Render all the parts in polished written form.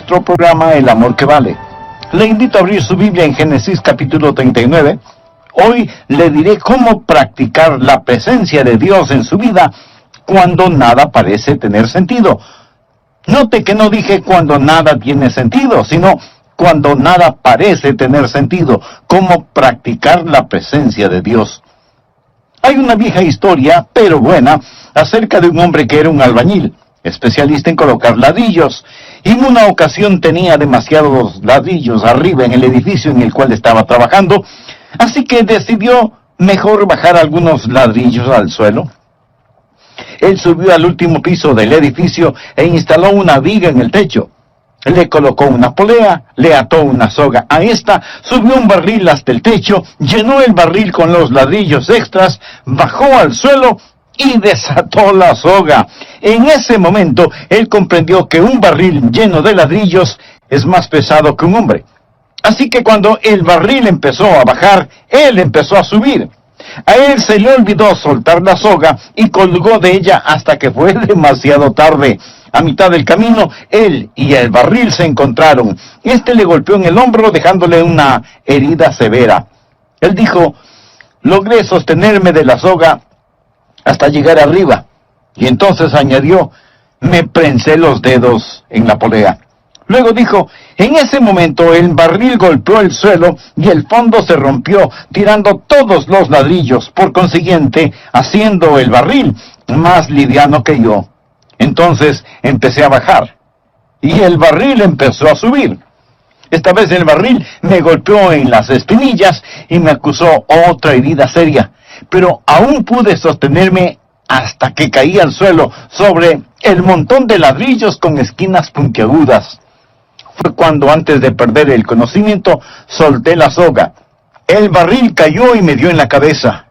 nuestro programa El Amor que Vale. Le invito a abrir su Biblia en Génesis capítulo 39. Hoy le diré cómo practicar la presencia de Dios en su vida cuando nada parece tener sentido. Note que no dije cuando nada tiene sentido, sino cuando nada parece tener sentido. Cómo practicar la presencia de Dios. Hay una vieja historia, pero buena, acerca de un hombre que era un albañil, especialista en colocar ladrillos, y en una ocasión tenía demasiados ladrillos arriba en el edificio en el cual estaba trabajando, así que decidió mejor bajar algunos ladrillos al suelo. Él subió al último piso del edificio e instaló una viga en el techo. Le colocó una polea, le ató una soga a esta, subió un barril hasta el techo, llenó el barril con los ladrillos extras, bajó al suelo y desató la soga. En ese momento, él comprendió que un barril lleno de ladrillos es más pesado que un hombre. Así que cuando el barril empezó a bajar, él empezó a subir. A él se le olvidó soltar la soga y colgó de ella hasta que fue demasiado tarde. A mitad del camino, él y el barril se encontraron. Este le golpeó en el hombro, dejándole una herida severa. Él dijo: logré sostenerme de la soga hasta llegar arriba. Y entonces añadió: me prensé los dedos en la polea. Luego dijo: en ese momento el barril golpeó el suelo y el fondo se rompió, tirando todos los ladrillos, por consiguiente, haciendo el barril más liviano que yo. Entonces empecé a bajar, y el barril empezó a subir. Esta vez el barril me golpeó en las espinillas y me acusó otra herida seria, pero aún pude sostenerme hasta que caí al suelo sobre el montón de ladrillos con esquinas puntiagudas. Fue cuando, antes de perder el conocimiento, solté la soga. El barril cayó y me dio en la cabeza.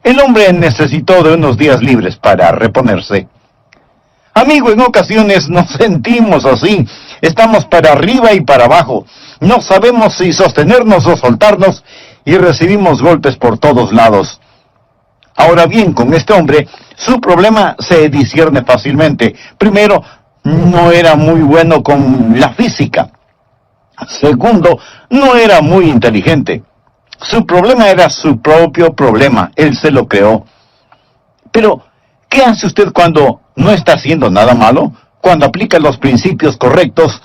El hombre necesitó de unos días libres para reponerse. Amigo, en ocasiones nos sentimos así. Estamos para arriba y para abajo. No sabemos si sostenernos o soltarnos y recibimos golpes por todos lados. Ahora bien, con este hombre, su problema se discierne fácilmente. Primero, no era muy bueno con la física. Segundo, no era muy inteligente. Su problema era su propio problema. Él se lo creó. Pero, ¿qué hace usted cuando no está haciendo nada malo? Cuando aplica los principios correctos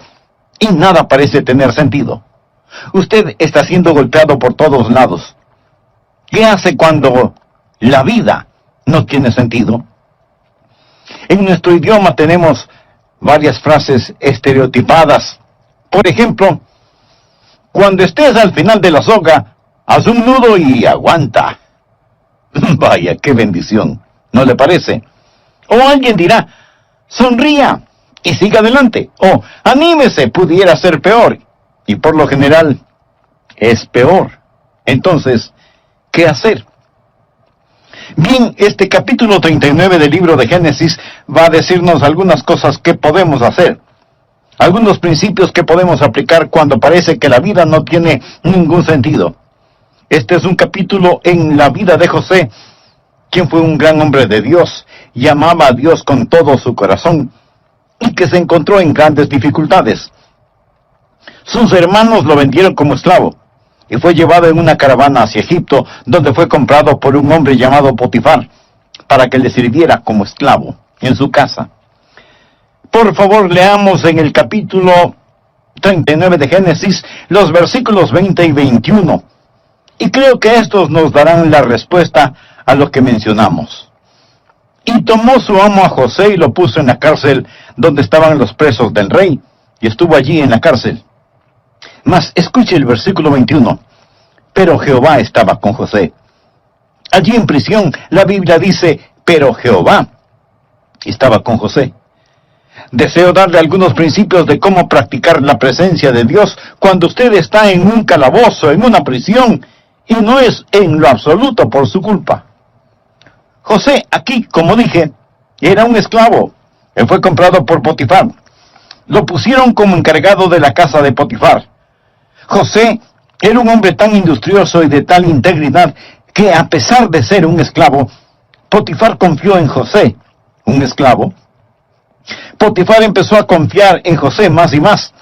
y nada parece tener sentido. Usted está siendo golpeado por todos lados. ¿Qué hace cuando la vida no tiene sentido? En nuestro idioma tenemos varias frases estereotipadas. Por ejemplo, cuando estés al final de la soga, haz un nudo y aguanta. Vaya, qué bendición, ¿no le parece? O alguien dirá: sonría y siga adelante. O anímese, pudiera ser peor. Y por lo general, es peor. Entonces, ¿qué hacer? Bien, este capítulo 39 del libro de Génesis va a decirnos algunas cosas que podemos hacer. Algunos principios que podemos aplicar cuando parece que la vida no tiene ningún sentido. Este es un capítulo en la vida de José, quien fue un gran hombre de Dios y amaba a Dios con todo su corazón, y que se encontró en grandes dificultades. Sus hermanos lo vendieron como esclavo, y fue llevado en una caravana hacia Egipto, donde fue comprado por un hombre llamado Potifar, para que le sirviera como esclavo en su casa. Por favor, leamos en el capítulo 39 de Génesis, los versículos 20 y 21. Y creo que estos nos darán la respuesta a lo que mencionamos. Y tomó su amo a José y lo puso en la cárcel donde estaban los presos del rey, y estuvo allí en la cárcel. Mas escuche el versículo 21. Pero Jehová estaba con José. Allí en prisión, la Biblia dice: pero Jehová estaba con José. Deseo darle algunos principios de cómo practicar la presencia de Dios cuando usted está en un calabozo, en una prisión, y no es en lo absoluto por su culpa. José, aquí, como dije, era un esclavo. Él fue comprado por Potifar. Lo pusieron como encargado de la casa de Potifar. José era un hombre tan industrioso y de tal integridad que, a pesar de ser un esclavo, Potifar confió en José, un esclavo. Potifar empezó a confiar en José más y más.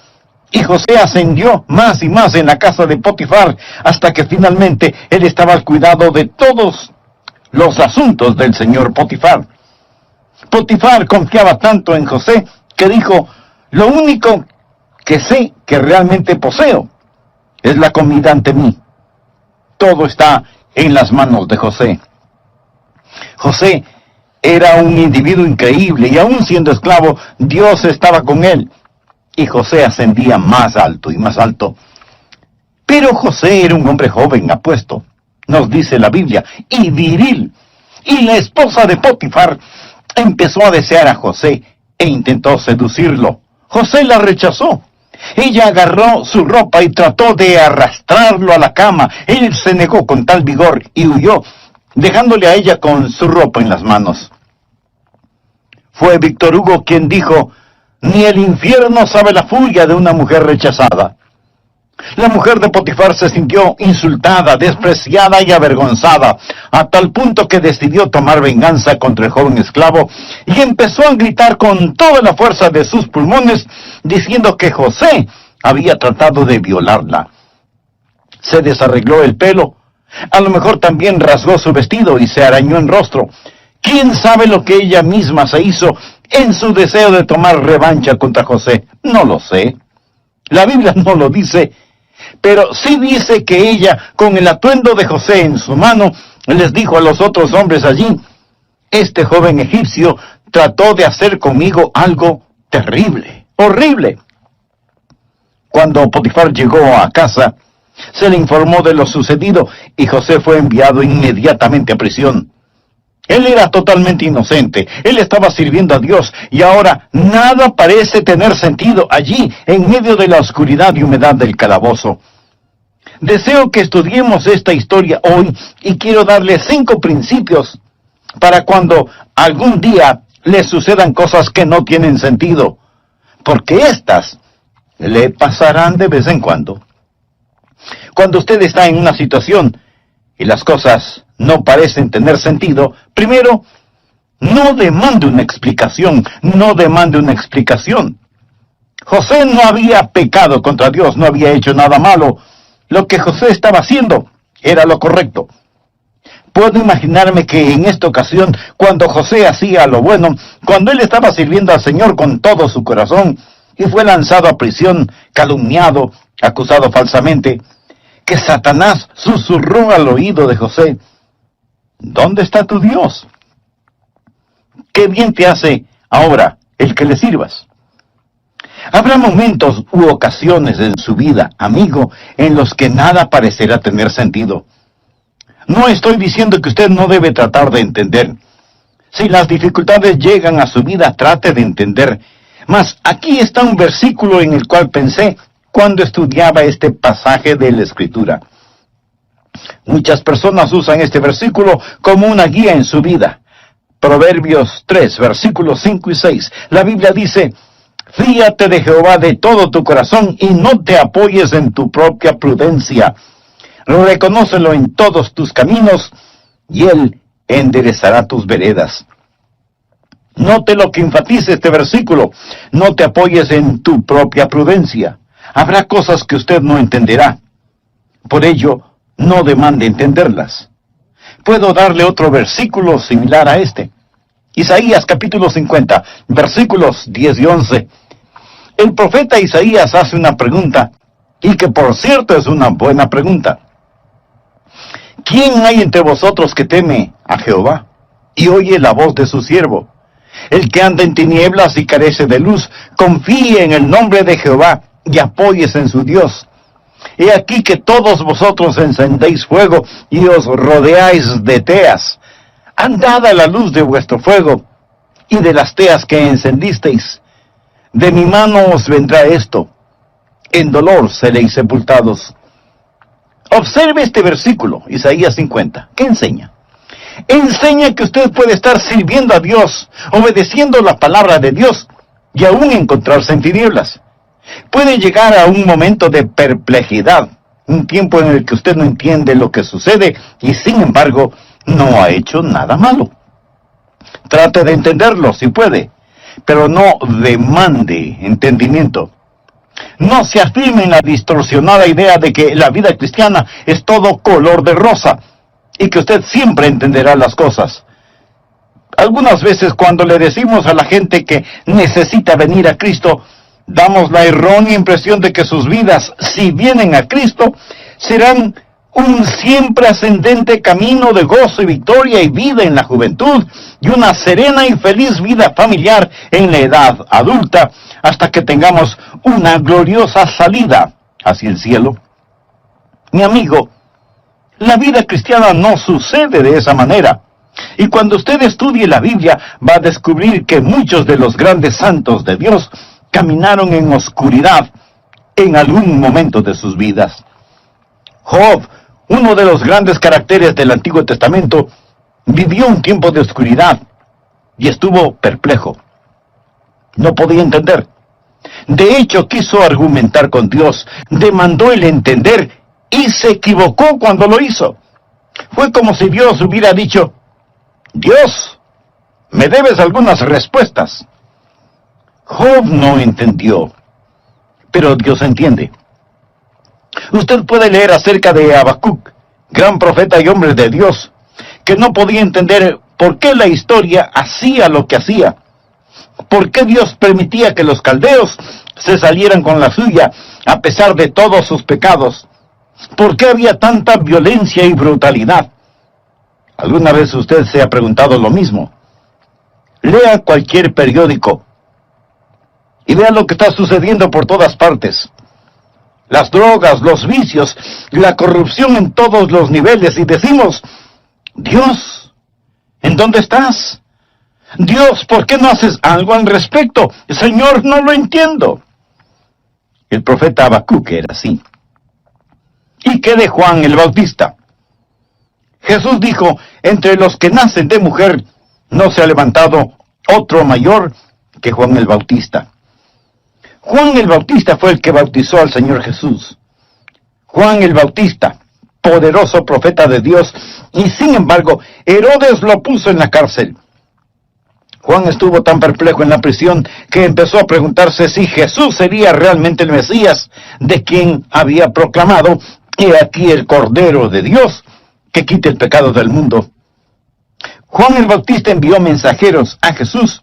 Y José ascendió más y más en la casa de Potifar, hasta que finalmente él estaba al cuidado de todos los asuntos del señor Potifar. Potifar confiaba tanto en José que dijo: lo único que sé que realmente poseo es la comida ante mí. Todo está en las manos de José. José era un individuo increíble y aún siendo esclavo, Dios estaba con él. Y José ascendía más alto y más alto. Pero José era un hombre joven, apuesto, nos dice la Biblia, y viril. Y la esposa de Potifar empezó a desear a José e intentó seducirlo. José la rechazó. Ella agarró su ropa y trató de arrastrarlo a la cama. Él se negó con tal vigor y huyó, dejándole a ella con su ropa en las manos. Fue Víctor Hugo quien dijo: ni el infierno sabe la furia de una mujer rechazada. La mujer de Potifar se sintió insultada, despreciada y avergonzada, a tal punto que decidió tomar venganza contra el joven esclavo y empezó a gritar con toda la fuerza de sus pulmones, diciendo que José había tratado de violarla. Se desarregló el pelo, a lo mejor también rasgó su vestido y se arañó el rostro. ¿Quién sabe lo que ella misma se hizo en su deseo de tomar revancha contra José? No lo sé. La Biblia no lo dice, pero sí dice que ella, con el atuendo de José en su mano, les dijo a los otros hombres allí: este joven egipcio trató de hacer conmigo algo terrible, horrible. Cuando Potifar llegó a casa, se le informó de lo sucedido y José fue enviado inmediatamente a prisión. Él era totalmente inocente, él estaba sirviendo a Dios y ahora nada parece tener sentido allí en medio de la oscuridad y humedad del calabozo. Deseo que estudiemos esta historia hoy y quiero darle 5 principios para cuando algún día le sucedan cosas que no tienen sentido, porque éstas le pasarán de vez en cuando. Cuando usted está en una situación y las cosas no parecen tener sentido, primero, no demande una explicación, no demande una explicación. José no había pecado contra Dios, no había hecho nada malo. Lo que José estaba haciendo era lo correcto. Puedo imaginarme que en esta ocasión, cuando José hacía lo bueno, cuando él estaba sirviendo al Señor con todo su corazón, y fue lanzado a prisión, calumniado, acusado falsamente, que Satanás susurró al oído de José: ¿dónde está tu Dios? ¿Qué bien te hace ahora el que le sirvas? Habrá momentos u ocasiones en su vida, amigo, en los que nada parecerá tener sentido. No estoy diciendo que usted no debe tratar de entender. Si las dificultades llegan a su vida, trate de entender. Mas aquí está un versículo en el cual pensé cuando estudiaba este pasaje de la Escritura. Muchas personas usan este versículo como una guía en su vida. Proverbios 3, versículos 5 y 6. La Biblia dice: fíate de Jehová de todo tu corazón y no te apoyes en tu propia prudencia. Reconócelo en todos tus caminos y Él enderezará tus veredas. Note lo que enfatiza este versículo: no te apoyes en tu propia prudencia. Habrá cosas que usted no entenderá. Por ello, no demande entenderlas. Puedo darle otro versículo similar a este. Isaías capítulo 50, versículos 10 y 11. El profeta Isaías hace una pregunta, y que por cierto es una buena pregunta. ¿Quién hay entre vosotros que teme a Jehová y oye la voz de su siervo? El que anda en tinieblas y carece de luz, confíe en el nombre de Jehová y apóyese en su Dios. He aquí que todos vosotros encendéis fuego y os rodeáis de teas. Andad a la luz de vuestro fuego y de las teas que encendisteis. De mi mano os vendrá esto. En dolor seréis sepultados. Observe este versículo, Isaías 50. ¿Qué enseña? Enseña que usted puede estar sirviendo a Dios, obedeciendo la palabra de Dios, y aún encontrarse en tinieblas. Puede llegar a un momento de perplejidad, un tiempo en el que usted no entiende lo que sucede, y sin embargo, no ha hecho nada malo. Trate de entenderlo si puede, pero no demande entendimiento. No se afirme en la distorsionada idea de que la vida cristiana es todo color de rosa y que usted siempre entenderá las cosas. Algunas veces cuando le decimos a la gente que necesita venir a Cristo, damos la errónea impresión de que sus vidas, si vienen a Cristo, serán un siempre ascendente camino de gozo y victoria y vida en la juventud y una serena y feliz vida familiar en la edad adulta hasta que tengamos una gloriosa salida hacia el cielo. Mi amigo, la vida cristiana no sucede de esa manera. Y cuando usted estudie la Biblia, va a descubrir que muchos de los grandes santos de Dios caminaron en oscuridad en algún momento de sus vidas. Job, uno de los grandes caracteres del Antiguo Testamento, vivió un tiempo de oscuridad y estuvo perplejo. No podía entender. De hecho, quiso argumentar con Dios, demandó el entender y se equivocó cuando lo hizo. Fue como si Dios hubiera dicho: Dios, me debes algunas respuestas. Job no entendió, pero Dios entiende. Usted puede leer acerca de Habacuc, gran profeta y hombre de Dios, que no podía entender por qué la historia hacía lo que hacía, por qué Dios permitía que los caldeos se salieran con la suya a pesar de todos sus pecados, por qué había tanta violencia y brutalidad. ¿Alguna vez usted se ha preguntado lo mismo? Lea cualquier periódico y vea lo que está sucediendo por todas partes. Las drogas, los vicios, la corrupción en todos los niveles, y decimos: Dios, ¿en dónde estás? Dios, ¿por qué no haces algo al respecto? Señor, no lo entiendo. El profeta Habacuc era así. ¿Y qué de Juan el Bautista? Jesús dijo: entre los que nacen de mujer no se ha levantado otro mayor que Juan el Bautista. Juan el Bautista fue el que bautizó al Señor Jesús. Juan el Bautista, poderoso profeta de Dios, y sin embargo, Herodes lo puso en la cárcel. Juan estuvo tan perplejo en la prisión que empezó a preguntarse si Jesús sería realmente el Mesías, de quien había proclamado: he aquí el Cordero de Dios, que quite el pecado del mundo. Juan el Bautista envió mensajeros a Jesús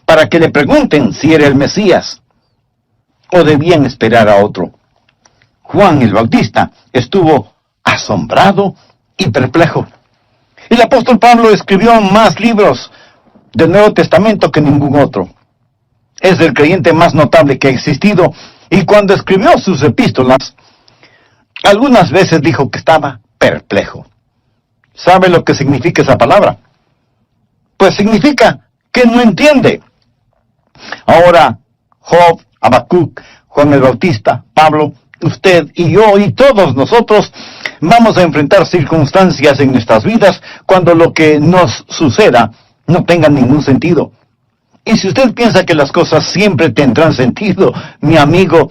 para que le pregunten si era el Mesías o debían esperar a otro. Juan el Bautista estuvo asombrado y perplejo. El apóstol Pablo escribió más libros del Nuevo Testamento que ningún otro. Es el creyente más notable que ha existido, y cuando escribió sus epístolas, algunas veces dijo que estaba perplejo. ¿Sabe lo que significa esa palabra? Pues significa que no entiende. Ahora, Job, Habacuc, Juan el Bautista, Pablo, usted y yo y todos nosotros vamos a enfrentar circunstancias en nuestras vidas cuando lo que nos suceda no tenga ningún sentido. Y si usted piensa que las cosas siempre tendrán sentido, mi amigo,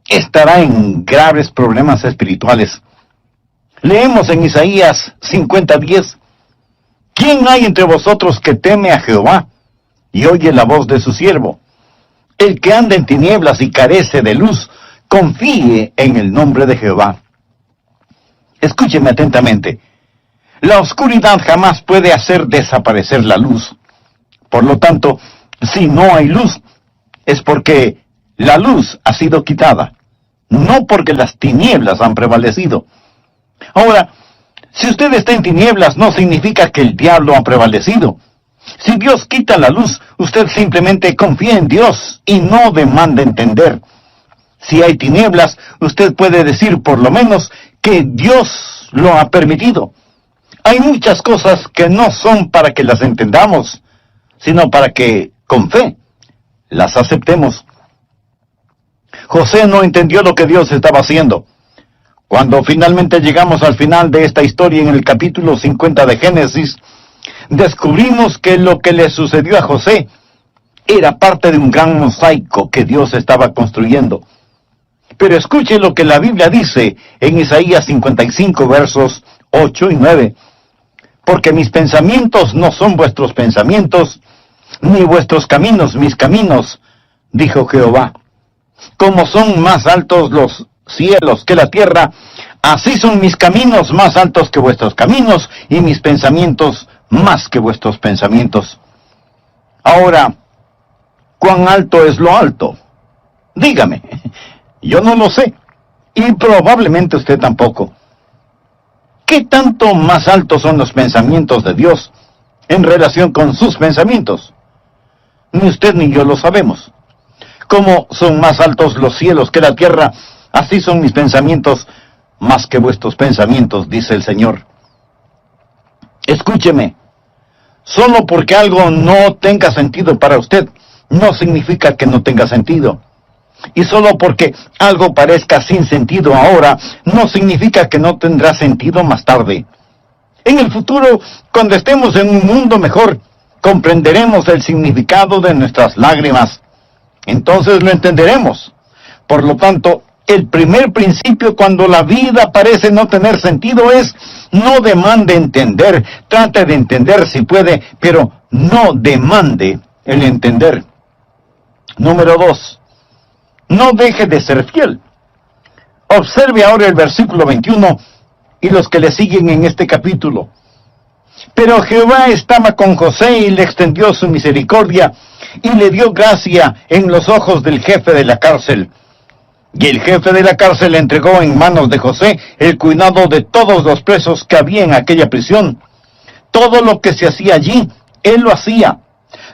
estará en graves problemas espirituales. Leemos en Isaías 50:10: ¿quién hay entre vosotros que teme a Jehová y oye la voz de su siervo? El que anda en tinieblas y carece de luz, confíe en el nombre de Jehová. Escúcheme atentamente. La oscuridad jamás puede hacer desaparecer la luz. Por lo tanto, si no hay luz, es porque la luz ha sido quitada, no porque las tinieblas han prevalecido. Ahora, si usted está en tinieblas, no significa que el diablo ha prevalecido. Si Dios quita la luz, usted simplemente confía en Dios y no demanda entender. Si hay tinieblas, usted puede decir por lo menos que Dios lo ha permitido. Hay muchas cosas que no son para que las entendamos, sino para que, con fe, las aceptemos. José no entendió lo que Dios estaba haciendo. Cuando finalmente llegamos al final de esta historia en el capítulo 50 de Génesis, descubrimos que lo que le sucedió a José era parte de un gran mosaico que Dios estaba construyendo. Pero escuche lo que la Biblia dice en Isaías 55, versos 8 y 9. Porque mis pensamientos no son vuestros pensamientos, ni vuestros caminos mis caminos, dijo Jehová. como son más altos los cielos que la tierra, así son mis caminos más altos que vuestros caminos, y mis pensamientos más que vuestros pensamientos. Ahora, ¿cuán alto es lo alto? Dígame, yo no lo sé, y probablemente usted tampoco. ¿Qué tanto más altos son los pensamientos de Dios en relación con sus pensamientos? Ni usted ni yo lo sabemos. Como son más altos los cielos que la tierra, así son mis pensamientos más que vuestros pensamientos, dice el Señor. Escúcheme, solo porque algo no tenga sentido para usted, no significa que no tenga sentido. Y solo porque algo parezca sin sentido ahora, no significa que no tendrá sentido más tarde. En el futuro, cuando estemos en un mundo mejor, comprenderemos el significado de nuestras lágrimas. Entonces lo entenderemos. Por lo tanto, el primer principio cuando la vida parece no tener sentido es: no demande entender. Trate de entender si puede, pero no demande el entender. Número 2. No deje de ser fiel. Observe ahora el versículo 21 y los que le siguen en este capítulo. Pero Jehová estaba con José y le extendió su misericordia y le dio gracia en los ojos del jefe de la cárcel. Y el jefe de la cárcel entregó en manos de José el cuidado de todos los presos que había en aquella prisión. Todo lo que se hacía allí, él lo hacía.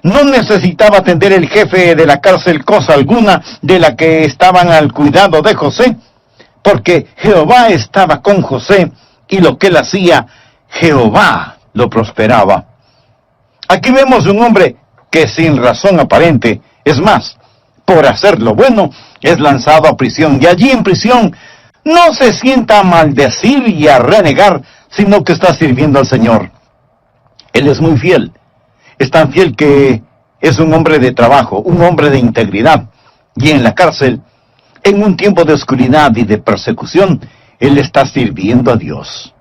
No necesitaba atender el jefe de la cárcel cosa alguna de la que estaban al cuidado de José, porque Jehová estaba con José, y lo que él hacía, Jehová lo prosperaba. Aquí vemos un hombre que sin razón aparente, es más, por hacer lo bueno, es lanzado a prisión, y allí en prisión no se sienta a maldecir y a renegar, sino que está sirviendo al Señor. Él es muy fiel. Es tan fiel que es un hombre de trabajo, un hombre de integridad. Y en la cárcel, en un tiempo de oscuridad y de persecución, él está sirviendo a Dios.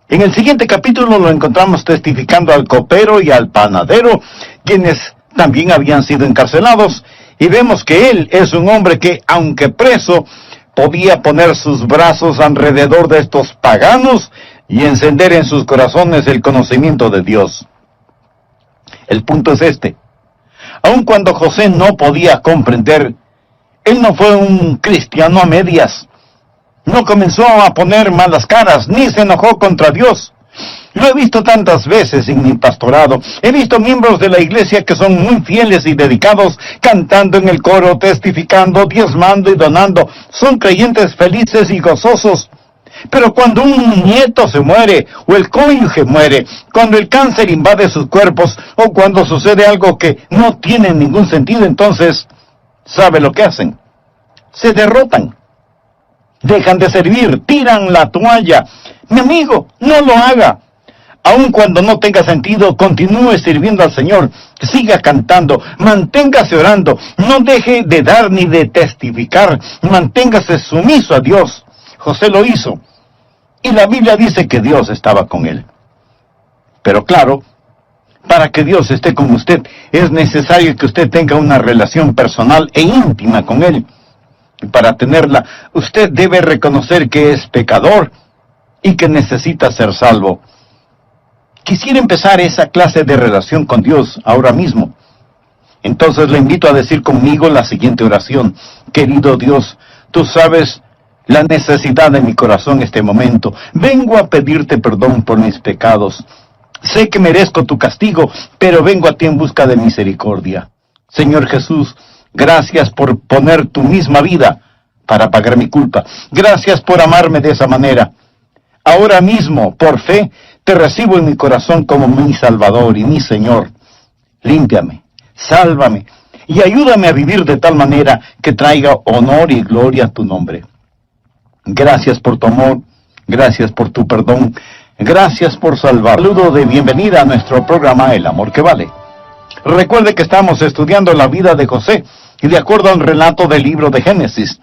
En el siguiente capítulo lo encontramos testificando al copero y al panadero, quienes también habían sido encarcelados, y vemos que él es un hombre que, aunque preso, podía poner sus brazos alrededor de estos paganos y encender en sus corazones el conocimiento de Dios. El punto es este: aun cuando José no podía comprender, él no fue un cristiano a medias. No comenzó a poner malas caras, ni se enojó contra Dios. Lo he visto tantas veces en mi pastorado. He visto miembros de la iglesia que son muy fieles y dedicados, cantando en el coro, testificando, diezmando y donando. Son creyentes felices y gozosos. Pero cuando un nieto se muere, o el cónyuge muere, cuando el cáncer invade sus cuerpos, o cuando sucede algo que no tiene ningún sentido, entonces, ¿sabe lo que hacen? Se derrotan. Dejan de servir, tiran la toalla. Mi amigo, no lo haga. Aun cuando no tenga sentido, continúe sirviendo al Señor. Siga cantando, manténgase orando, no deje de dar ni de testificar, manténgase sumiso a Dios. José lo hizo, y la Biblia dice que Dios estaba con él. Pero claro, para que Dios esté con usted, es necesario que usted tenga una relación personal e íntima con Él. Y para tenerla, usted debe reconocer que es pecador y que necesita ser salvo. Quisiera empezar esa clase de relación con Dios ahora mismo. Entonces le invito a decir conmigo la siguiente oración. Querido Dios, tú sabes la necesidad de mi corazón en este momento. Vengo a pedirte perdón por mis pecados. Sé que merezco tu castigo, pero vengo a ti en busca de misericordia. Señor Jesús, gracias por poner tu misma vida para pagar mi culpa. Gracias por amarme de esa manera. Ahora mismo, por fe, te recibo en mi corazón como mi Salvador y mi Señor. Límpiame, sálvame y ayúdame a vivir de tal manera que traiga honor y gloria a tu nombre. Gracias por tu amor, gracias por tu perdón, gracias por salvar. Saludo de bienvenida a nuestro programa El Amor que Vale. Recuerde que estamos estudiando la vida de José y de acuerdo al relato del libro de Génesis.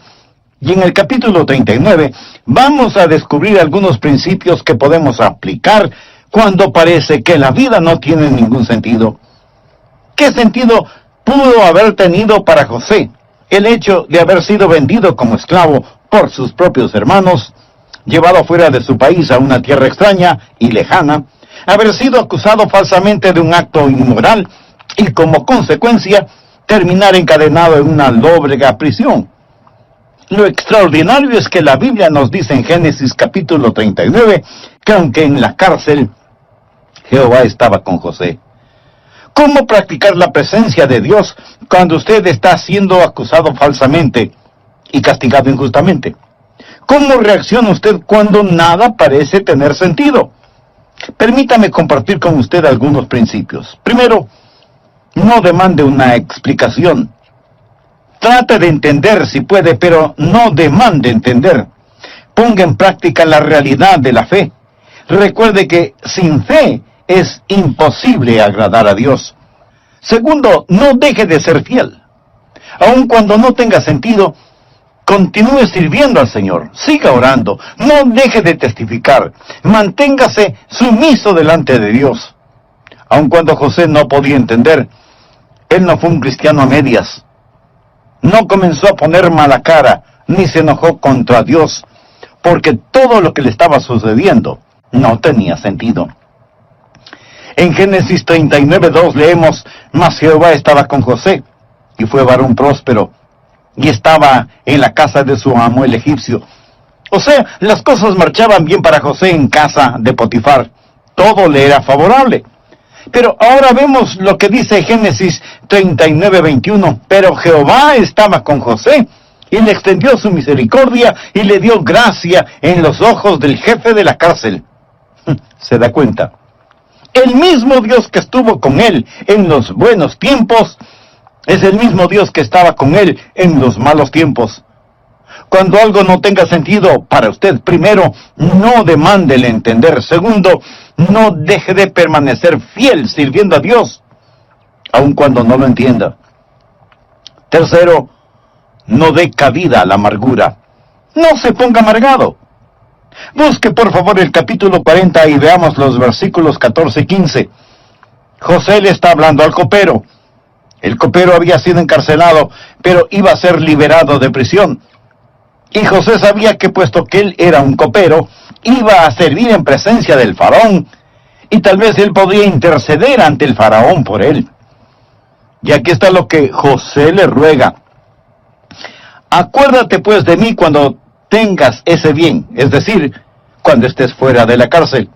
Y en el capítulo 39 vamos a descubrir algunos principios que podemos aplicar cuando parece que la vida no tiene ningún sentido. ¿Qué sentido pudo haber tenido para José El hecho de haber sido vendido como esclavo por sus propios hermanos, llevado fuera de su país a una tierra extraña y lejana, haber sido acusado falsamente de un acto inmoral y como consecuencia terminar encadenado en una lóbrega prisión. Lo extraordinario es que la Biblia nos dice en Génesis capítulo 39 que aunque en la cárcel, Jehová estaba con José. ¿Cómo practicar la presencia de Dios cuando usted está siendo acusado falsamente y castigado injustamente? ¿Cómo reacciona usted cuando nada parece tener sentido? Permítame compartir con usted algunos principios. Primero, no demande una explicación. Trate de entender si puede, pero no demande entender. Ponga en práctica la realidad de la fe. Recuerde que sin fe es imposible agradar a Dios. Segundo, no deje de ser fiel. Aun cuando no tenga sentido, continúe sirviendo al Señor. Siga orando. No deje de testificar. Manténgase sumiso delante de Dios. Aun cuando José no podía entender, él no fue un cristiano a medias. No comenzó a poner mala cara, ni se enojó contra Dios, porque todo lo que le estaba sucediendo no tenía sentido. En Génesis 39:2 leemos, mas Jehová estaba con José, y fue varón próspero, y estaba en la casa de su amo el egipcio. O sea, las cosas marchaban bien para José en casa de Potifar. Todo le era favorable. Pero ahora vemos lo que dice Génesis 39:21. Pero Jehová estaba con José, y le extendió su misericordia, y le dio gracia en los ojos del jefe de la cárcel. ¿Se da cuenta? El mismo Dios que estuvo con él en los buenos tiempos, es el mismo Dios que estaba con él en los malos tiempos. Cuando algo no tenga sentido para usted, primero, no demande el entender. Segundo, no deje de permanecer fiel sirviendo a Dios, aun cuando no lo entienda. Tercero, no dé cabida a la amargura. No se ponga amargado. Busque por favor el capítulo 40 y veamos los versículos 14 y 15. José le está hablando al copero. El copero había sido encarcelado, pero iba a ser liberado de prisión. Y José sabía que puesto que él era un copero, iba a servir en presencia del faraón, y tal vez él podía interceder ante el faraón por él. Y aquí está lo que José le ruega. Acuérdate pues de mí cuando tengas ese bien, es decir, cuando estés fuera de la cárcel.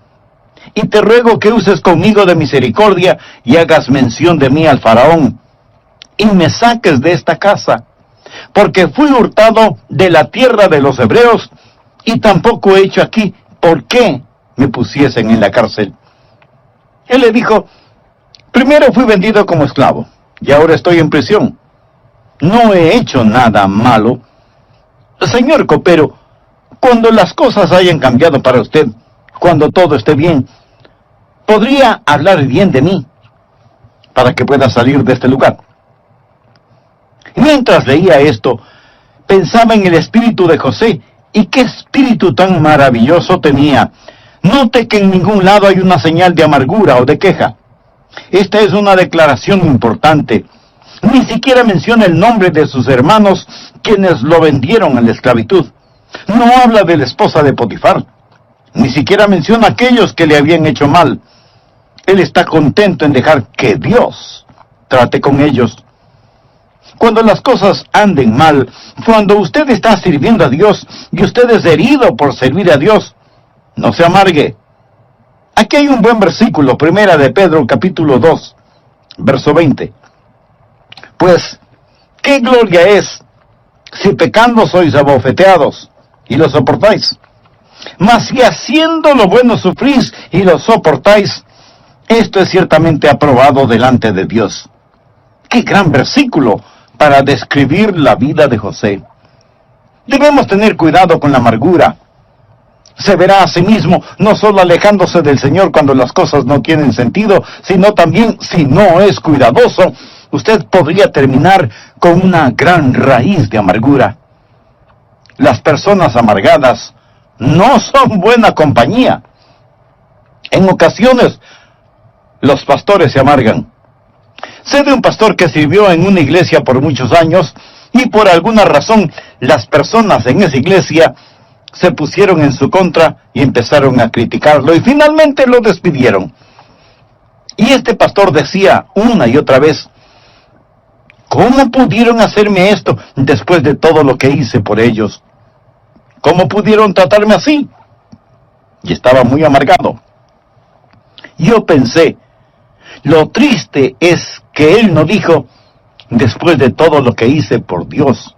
Y te ruego que uses conmigo de misericordia y hagas mención de mí al faraón, y me saques de esta casa, porque fui hurtado de la tierra de los hebreos, y tampoco he hecho aquí por qué me pusiesen en la cárcel. Él le dijo, primero fui vendido como esclavo, y ahora estoy en prisión. No he hecho nada malo. Señor copero, cuando las cosas hayan cambiado para usted, cuando todo esté bien, ¿podría hablar bien de mí para que pueda salir de este lugar? Mientras leía esto, pensaba en el espíritu de José, y qué espíritu tan maravilloso tenía. Note que en ningún lado hay una señal de amargura o de queja. Esta es una declaración importante. Ni siquiera menciona el nombre de sus hermanos, quienes lo vendieron a la esclavitud. No habla de la esposa de Potifar. Ni siquiera menciona a aquellos que le habían hecho mal. Él está contento en dejar que Dios trate con ellos. Cuando las cosas anden mal, cuando usted está sirviendo a Dios y usted es herido por servir a Dios, no se amargue. Aquí hay un buen versículo, primera de Pedro, capítulo 2, verso 20. Pues, ¿qué gloria es si pecando sois abofeteados y lo soportáis? Mas si haciendo lo bueno sufrís y lo soportáis, esto es ciertamente aprobado delante de Dios. ¡Qué gran versículo para describir la vida de José! Debemos tener cuidado con la amargura. Se verá a sí mismo no solo alejándose del Señor cuando las cosas no tienen sentido, sino también, si no es cuidadoso, usted podría terminar con una gran raíz de amargura. Las personas amargadas no son buena compañía. En ocasiones, los pastores se amargan. Sé de un pastor que sirvió en una iglesia por muchos años Y por alguna razón, las personas en esa iglesia se pusieron en su contra y empezaron a criticarlo y finalmente lo despidieron. Y este pastor decía una y otra vez: ¿cómo pudieron hacerme esto después de todo lo que hice por ellos? ¿Cómo pudieron tratarme así? Y estaba muy amargado. Yo pensé, lo triste es que él no dijo: después de todo lo que hice por Dios.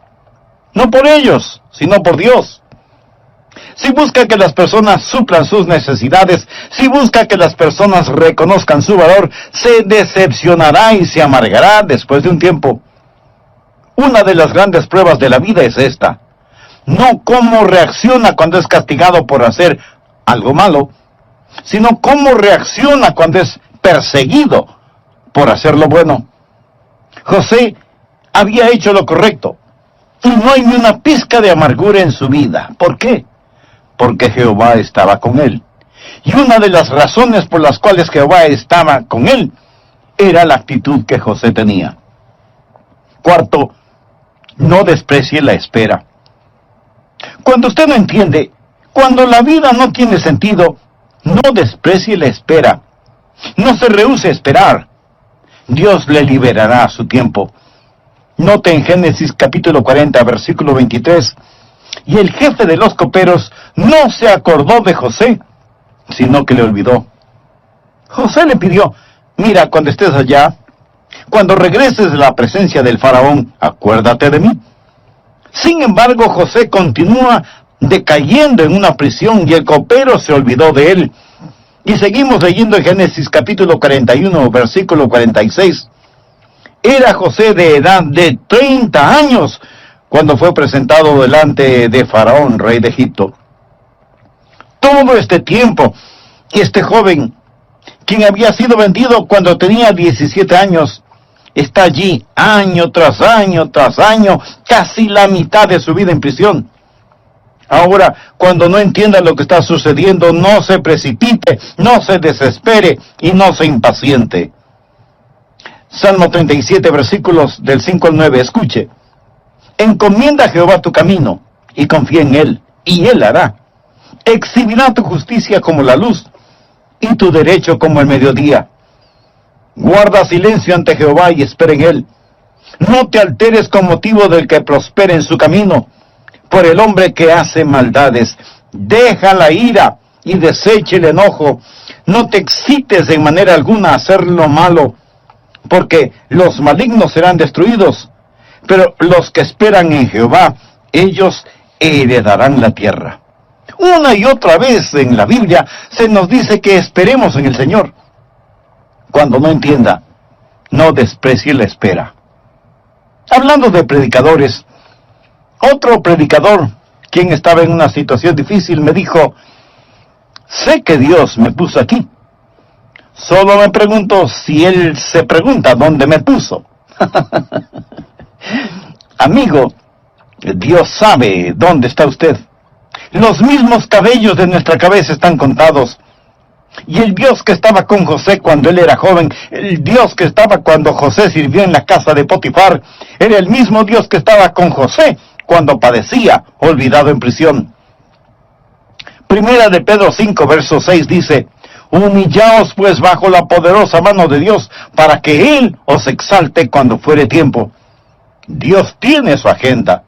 No por ellos, sino por Dios. Si busca que las personas suplan sus necesidades, si busca que las personas reconozcan su valor, se decepcionará y se amargará después de un tiempo. Una de las grandes pruebas de la vida es esta: no cómo reacciona cuando es castigado por hacer algo malo, sino cómo reacciona cuando es perseguido por hacer lo bueno. José había hecho lo correcto, y no hay ni una pizca de amargura en su vida. ¿Por qué? Porque Jehová estaba con él. Y una de las razones por las cuales Jehová estaba con él era la actitud que José tenía. Cuarto, no desprecie la espera. Cuando usted no entiende, cuando la vida no tiene sentido, no desprecie la espera. No se rehúse a esperar. Dios le liberará a su tiempo. Note en Génesis capítulo 40, versículo 23, y el jefe de los coperos no se acordó de José, sino que le olvidó. José le pidió: mira, cuando estés allá, cuando regreses de la presencia del faraón, acuérdate de mí. Sin embargo, José continúa decayendo en una prisión y el copero se olvidó de él. Y seguimos leyendo en Génesis capítulo 41, versículo 46. Era José de edad de 30 años cuando fue presentado delante de Faraón, rey de Egipto. Todo este tiempo, este joven, quien había sido vendido cuando tenía 17 años, está allí año tras año tras año, casi la mitad de su vida en prisión. Ahora, cuando no entienda lo que está sucediendo, no se precipite, no se desespere y no se impaciente. Salmo 37, versículos del 5 al 9, escuche. Encomienda a Jehová tu camino, y confía en él, y él hará. Exhibirá tu justicia como la luz, y tu derecho como el mediodía. Guarda silencio ante Jehová y espera en él. No te alteres con motivo del que prospere en su camino, por el hombre que hace maldades. Deja la ira y deseche el enojo. No te excites en manera alguna a hacer lo malo, porque los malignos serán destruidos, pero los que esperan en Jehová, ellos heredarán la tierra. Una y otra vez en la Biblia se nos dice que esperemos en el Señor. Cuando no entienda, no desprecie la espera. Hablando de predicadores, otro predicador, quien estaba en una situación difícil, me dijo: sé que Dios me puso aquí. Solo me pregunto si Él se pregunta dónde me puso. Amigo, Dios sabe dónde está usted. Los mismos cabellos de nuestra cabeza están contados. Y el Dios que estaba con José cuando él era joven, el Dios que estaba cuando José sirvió en la casa de Potifar, era el mismo Dios que estaba con José cuando padecía, olvidado en prisión. Primera de Pedro 5, verso 6 dice: humillaos pues bajo la poderosa mano de Dios, para que Él os exalte cuando fuere tiempo. Dios tiene su agenda.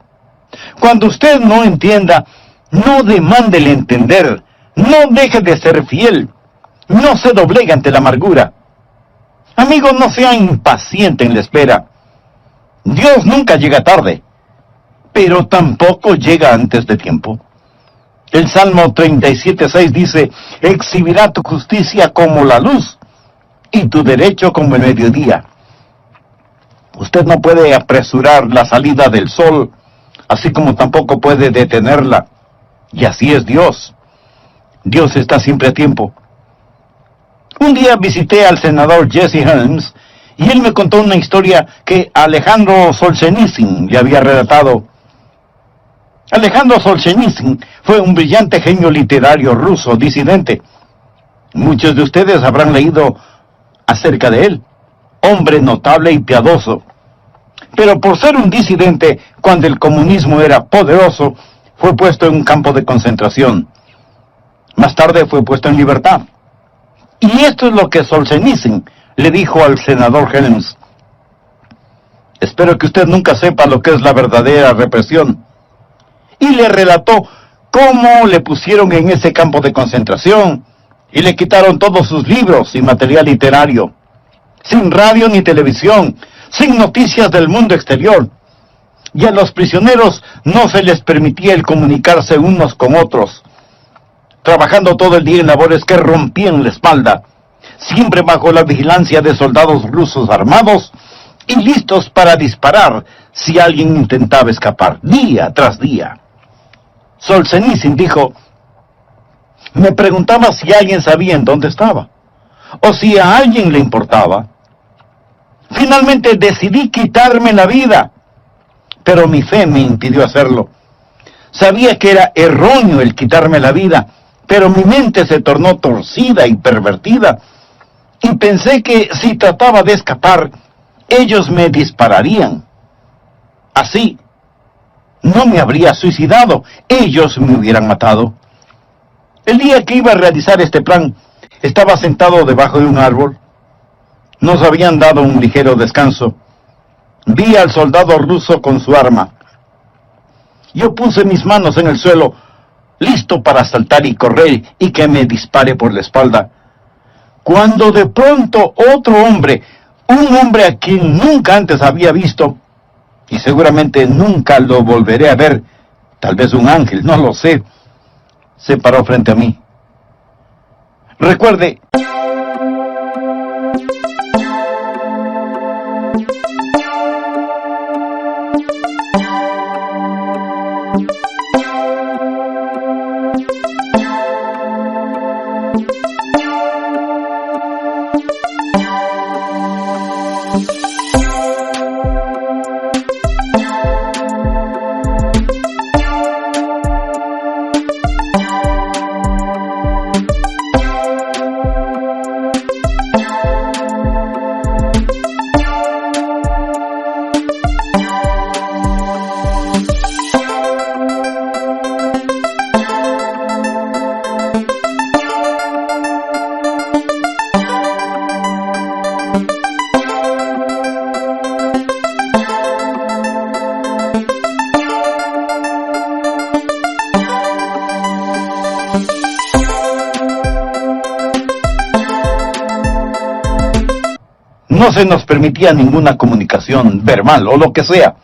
Cuando usted no entienda, no demande el entender, no deje de ser fiel, no se doblegue ante la amargura. Amigo, no sea impaciente en la espera. Dios nunca llega tarde, pero tampoco llega antes de tiempo. El Salmo 37:6 dice: exhibirá tu justicia como la luz, y tu derecho como el mediodía. Usted no puede apresurar la salida del sol, así como tampoco puede detenerla. Y así es Dios. Dios está siempre a tiempo. Un día visité al senador Jesse Helms, y él me contó una historia que Alejandro Solzhenitsyn le había relatado. Alejandro Solzhenitsyn fue un brillante genio literario ruso disidente. Muchos de ustedes habrán leído acerca de él. Hombre notable y piadoso. pero por ser un disidente cuando el comunismo era poderoso, fue puesto en un campo de concentración. Más tarde fue puesto en libertad. Y esto es lo que Solzhenitsyn le dijo al senador Helms: espero que usted nunca sepa lo que es la verdadera represión. Y le relató cómo le pusieron en ese campo de concentración y le quitaron todos sus libros y material literario, sin radio ni televisión, sin noticias del mundo exterior. Y a los prisioneros no se les permitía el comunicarse unos con otros, trabajando todo el día en labores que rompían la espalda, siempre bajo la vigilancia de soldados rusos armados y listos para disparar si alguien intentaba escapar, día tras día. Solzhenitsyn dijo: me preguntaba si alguien sabía en dónde estaba, o si a alguien le importaba. Finalmente decidí quitarme la vida, pero mi fe me impidió hacerlo. Sabía que era erróneo el quitarme la vida, pero mi mente se tornó torcida y pervertida, y pensé que si trataba de escapar, ellos me dispararían. Así, no me habría suicidado, ellos me hubieran matado. El día que iba a realizar este plan, estaba sentado debajo de un árbol. Nos habían dado un ligero descanso. Vi al soldado ruso con su arma. Yo puse mis manos en el suelo, listo para saltar y correr y que me dispare por la espalda, cuando de pronto otro hombre, un hombre a quien nunca antes había visto, y seguramente nunca lo volveré a ver, tal vez un ángel, no lo sé, se paró frente a mí. Recuerde, no se nos permitía ninguna comunicación verbal o lo que sea.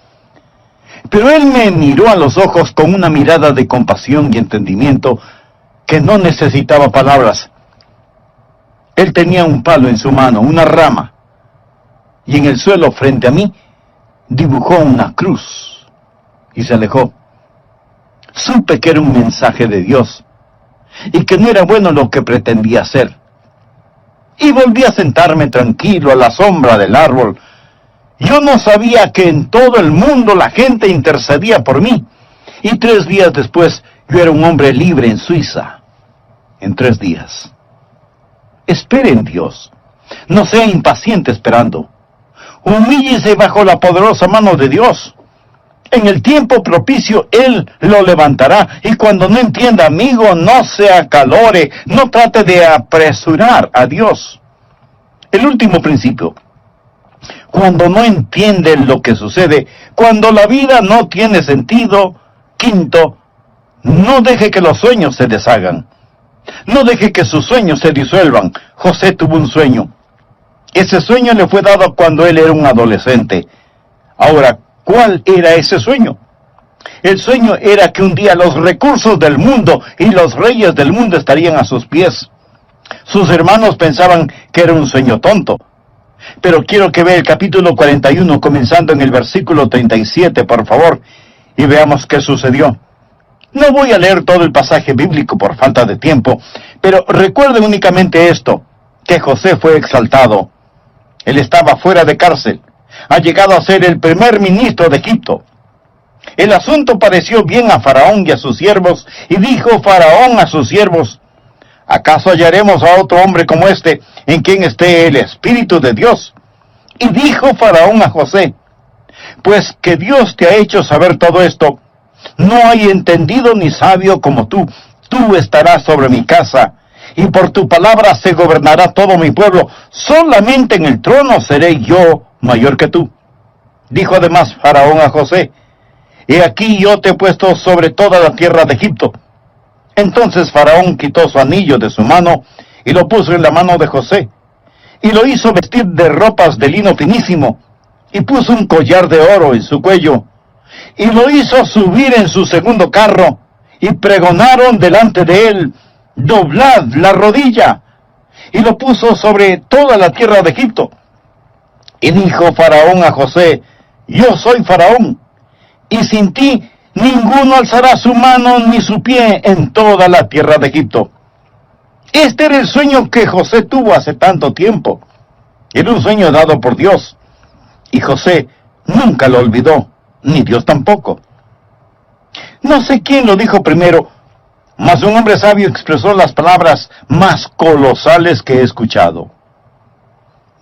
Pero él me miró a los ojos con una mirada de compasión y entendimiento que no necesitaba palabras. Él tenía un palo en su mano, una rama, y en el suelo frente a mí dibujó una cruz y se alejó. Supe que era un mensaje de Dios y que no era bueno lo que pretendía hacer. Y volví a sentarme tranquilo a la sombra del árbol. Yo no sabía que en todo el mundo la gente intercedía por mí. Y 3 días después, yo era un hombre libre en Suiza. En 3 días. Espere en Dios. No sea impaciente esperando. Humíllese bajo la poderosa mano de Dios. En el tiempo propicio, Él lo levantará. Y cuando no entienda, amigo, no se acalore. No trate de apresurar a Dios. El último principio. Cuando no entiende lo que sucede, cuando la vida no tiene sentido. Quinto, no deje que los sueños se deshagan. No deje que sus sueños se disuelvan. José tuvo un sueño. Ese sueño le fue dado cuando él era un adolescente. Ahora, ¿cuál era ese sueño? El sueño era que un día los recursos del mundo y los reyes del mundo estarían a sus pies. Sus hermanos pensaban que era un sueño tonto. Pero quiero que vea el capítulo 41, comenzando en el versículo 37, por favor, y veamos qué sucedió. No voy a leer todo el pasaje bíblico por falta de tiempo, pero recuerde únicamente esto, que José fue exaltado. Él estaba fuera de cárcel. Ha llegado a ser el primer ministro de Egipto. El asunto pareció bien a Faraón y a sus siervos, y dijo Faraón a sus siervos: ¿acaso hallaremos a otro hombre como este, en quien esté el Espíritu de Dios? Y dijo Faraón a José: pues que Dios te ha hecho saber todo esto. No hay entendido ni sabio como tú. Tú estarás sobre mi casa, y por tu palabra se gobernará todo mi pueblo. Solamente en el trono seré yo mayor que tú. Dijo además Faraón a José: He aquí yo te he puesto sobre toda la tierra de Egipto. Entonces Faraón quitó su anillo de su mano y lo puso en la mano de José, y lo hizo vestir de ropas de lino finísimo, y puso un collar de oro en su cuello, y lo hizo subir en su segundo carro, y pregonaron delante de él: Doblad la rodilla. Y lo puso sobre toda la tierra de Egipto. Y dijo Faraón a José: Yo soy Faraón, y sin ti ninguno alzará su mano ni su pie en toda la tierra de Egipto. Este era el sueño que José tuvo hace tanto tiempo. Era un sueño dado por Dios, y José nunca lo olvidó, ni Dios tampoco. No sé quién lo dijo primero, mas un hombre sabio expresó las palabras más colosales que he escuchado.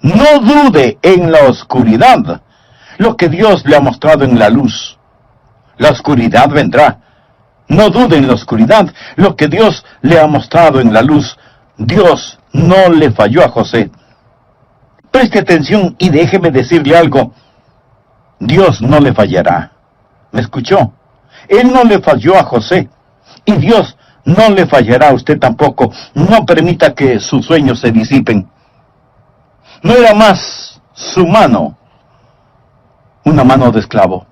No dude en la oscuridad lo que Dios le ha mostrado en la luz. La oscuridad vendrá. No dude en la oscuridad lo que Dios le ha mostrado en la luz. Dios no le falló a José. Preste atención y déjeme decirle algo. Dios no le fallará. ¿Me escuchó? Él no le falló a José. Y Dios no le fallará a usted tampoco. No permita que sus sueños se disipen. No era más su mano, una mano de esclavo.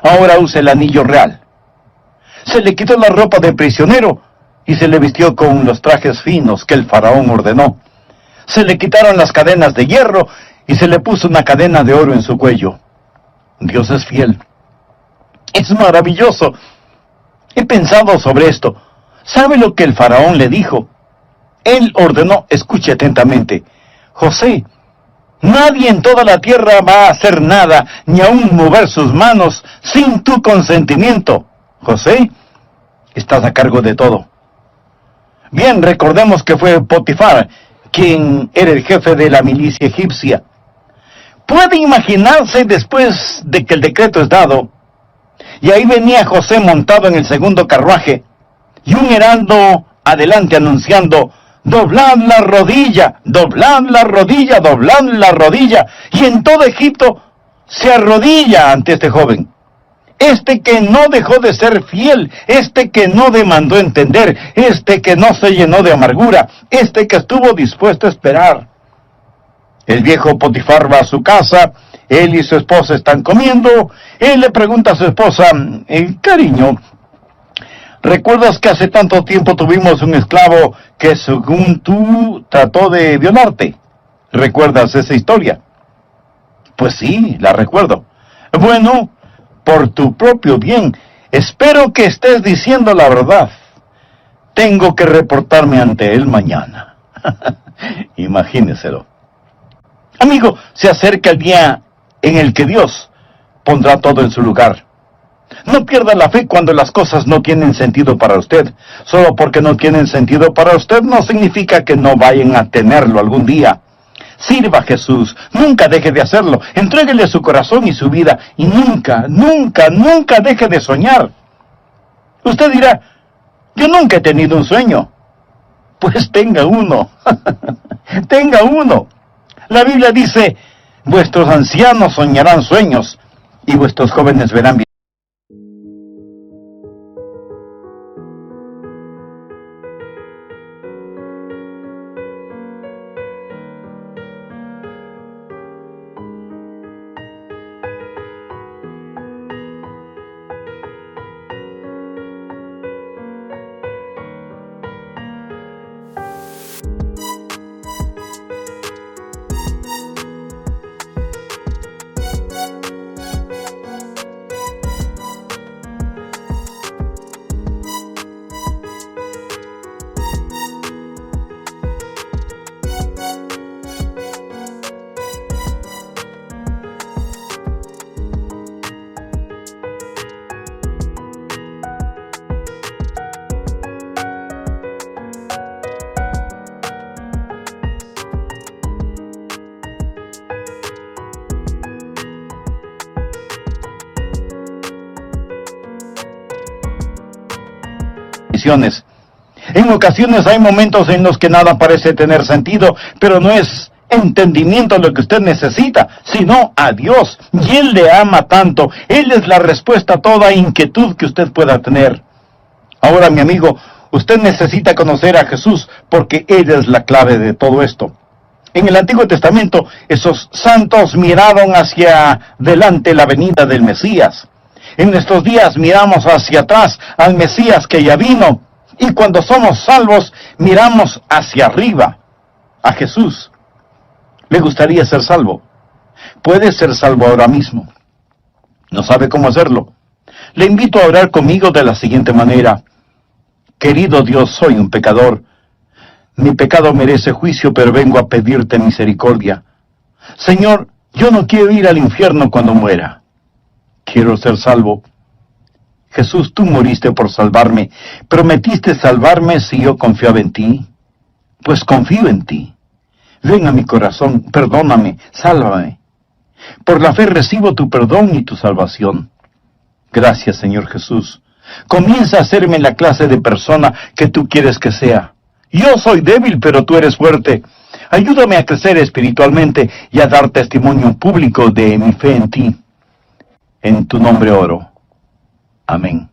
Ahora usa el anillo real. Se le quitó la ropa de prisionero y se le vistió con los trajes finos que el faraón ordenó. Se le quitaron las cadenas de hierro y se le puso una cadena de oro en su cuello. Dios es fiel. Es maravilloso. He pensado sobre esto. ¿Sabe lo que el faraón le dijo? Él ordenó, escuche atentamente: José, nadie en toda la tierra va a hacer nada, ni aun mover sus manos, sin tu consentimiento. José, estás a cargo de todo. Bien, recordemos que fue Potifar quien era el jefe de la milicia egipcia. Puede imaginarse, después de que el decreto es dado, y ahí venía José montado en el segundo carruaje, y un heraldo adelante anunciando: Doblad la rodilla, doblad la rodilla, doblad la rodilla. Y en todo Egipto se arrodilla ante este joven. Este que no dejó de ser fiel, este que no demandó entender, este que no se llenó de amargura, este que estuvo dispuesto a esperar. El viejo Potifar va a su casa, él y su esposa están comiendo, él le pregunta a su esposa: cariño, ¿recuerdas que hace tanto tiempo tuvimos un esclavo que según tú trató de violarte? ¿Recuerdas esa historia? Pues sí, la recuerdo. Bueno, por tu propio bien, espero que estés diciendo la verdad. Tengo que reportarme ante él mañana. Imagíneselo. Amigo, se acerca el día en el que Dios pondrá todo en su lugar. No pierda la fe cuando las cosas no tienen sentido para usted. Solo porque no tienen sentido para usted no significa que no vayan a tenerlo algún día. Sirva a Jesús, nunca deje de hacerlo. Entréguele su corazón y su vida, y nunca, nunca, nunca deje de soñar. Usted dirá: yo nunca he tenido un sueño. Pues tenga uno. Tenga uno. La Biblia dice: vuestros ancianos soñarán sueños, y vuestros jóvenes verán bien. misiones. En ocasiones hay momentos en los que nada parece tener sentido, pero no es entendimiento lo que usted necesita, sino a Dios. Y Él le ama tanto. Él es la respuesta a toda inquietud que usted pueda tener. Ahora, mi amigo, usted necesita conocer a Jesús porque Él es la clave de todo esto. En el Antiguo Testamento, esos santos miraron hacia delante la venida del Mesías. En nuestros días miramos hacia atrás al Mesías que ya vino. Y cuando somos salvos, miramos hacia arriba, a Jesús. ¿Le gustaría ser salvo? Puede ser salvo ahora mismo. ¿No sabe cómo hacerlo? Le invito a orar conmigo de la siguiente manera. Querido Dios, soy un pecador. Mi pecado merece juicio, pero vengo a pedirte misericordia. Señor, yo no quiero ir al infierno cuando muera. Quiero ser salvo. Jesús, tú moriste por salvarme. ¿Prometiste salvarme si yo confiaba en ti? Pues confío en ti. Ven a mi corazón, perdóname, sálvame. Por la fe recibo tu perdón y tu salvación. Gracias, Señor Jesús. Comienza a hacerme la clase de persona que tú quieres que sea. Yo soy débil, pero tú eres fuerte. Ayúdame a crecer espiritualmente y a dar testimonio público de mi fe en ti. En tu nombre oro. Amén.